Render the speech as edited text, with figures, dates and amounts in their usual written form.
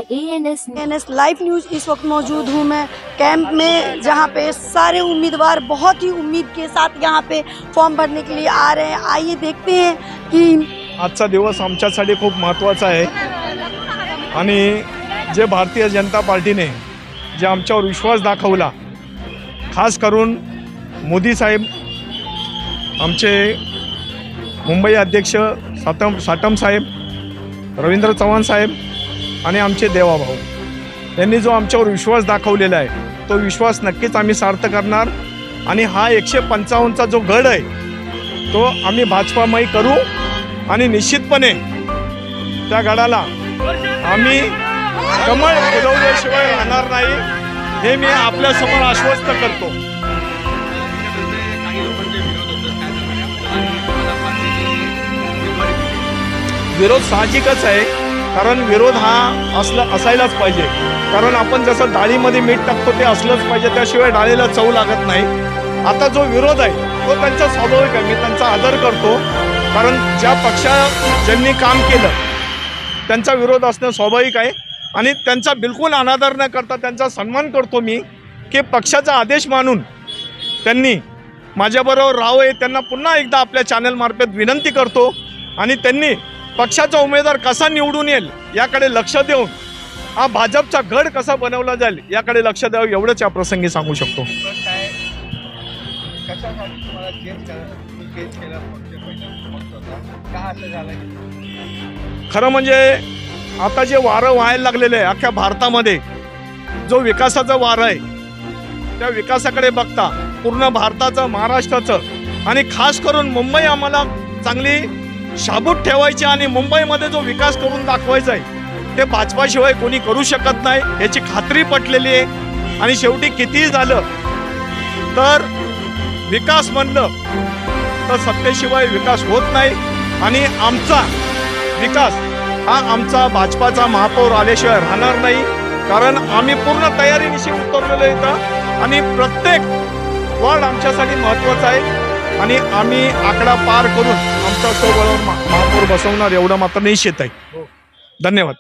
ANS live news इस वक्त मौजूद हूँ मैं कैंप में, जहाँ पे सारे उम्मीदवार बहुत ही उम्मीद के साथ यहाँ पे फॉर्म भरने के लिए आ रहे हैं। आइए देखते हैं कि आजचा दिवस आमच्यासाठी खूप महत्त्वाचा आहे आणि जे भारतीय जनता पार्टीने जे आमच्यावर विश्वास दाखवला, खास करून मोदी साहेब, आमचे मुंबई अध्यक्ष साटम साहेब, रवींद्र चव्हाण साहेब आणि आमचे देवाभाऊ यांनी जो आमच्यावर विश्वास दाखवलेला आहे तो विश्वास नक्कीच आम्ही सार्थ करणार आणि हा 155चा जो गड आहे तो आम्ही भाजपामय करू आणि निश्चितपणे त्या गडाला आम्ही कमळ फुलवल्याशिवाय राहणार नाही, हे मी आपल्यासमोर आश्वस्त करतो। विरोध साहजिकच आहे, कारण विरोध हा असायलाच पाहिजे, कारण आपण जसं डाळीमध्ये मीठ टाकतो ते असलंच पाहिजे, त्याशिवाय डाळीला चव लागत नाही। आता जो विरोध आहे तो त्यांचा स्वाभाविक आहे, मी त्यांचा आदर करतो, कारण ज्या ज्यांनी काम केलं त्यांचा विरोध असणं स्वाभाविक आहे आणि त्यांचा बिलकुल अनादर न करता त्यांचा सन्मान करतो मी, की पक्षाचा आदेश मानून त्यांनी माझ्याबरोबर राहावे। त्यांना पुन्हा एकदा आपल्या चॅनलमार्फत विनंती करतो आणि त्यांनी पक्षाचा उमेदवार कसा निवडून येईल याकडे लक्ष देऊन हा भाजपचा गड कसा बनवला जाईल याकडे लक्ष द्यावं, एवढंच या प्रसंगी सांगू शकतो। खरं म्हणजे आता जे वारं व्हायला लागलेलं आहे अख्ख्या भारतामध्ये, जो विकासाचं वारं आहे त्या विकासाकडे बघता पूर्ण भारताचं, महाराष्ट्राचं आणि खास करून मुंबई आम्हाला चांगली शाबूत ठेवायची आणि मुंबईमध्ये जो विकास करून दाखवायचा आहे ते भाजपाशिवाय कोणी करू शकत नाही, याची खात्री पटलेली आहे। आणि शेवटी कितीही झालं तर विकास म्हणलं तर सत्तेशिवाय विकास होत नाही आणि आमचा विकास हा आमचा भाजपाचा महापौर आल्याशिवाय राहणार नाही, कारण आम्ही पूर्ण तयारीनिशी उतरलेलो इथं आणि प्रत्येक वार्ड आमच्यासाठी महत्त्वाचा आहे आणि आम्ही आकडा पार करून आमचा सोबळावर महापौर बसवणार एवढं मात्र निश्चित आहे। धन्यवाद।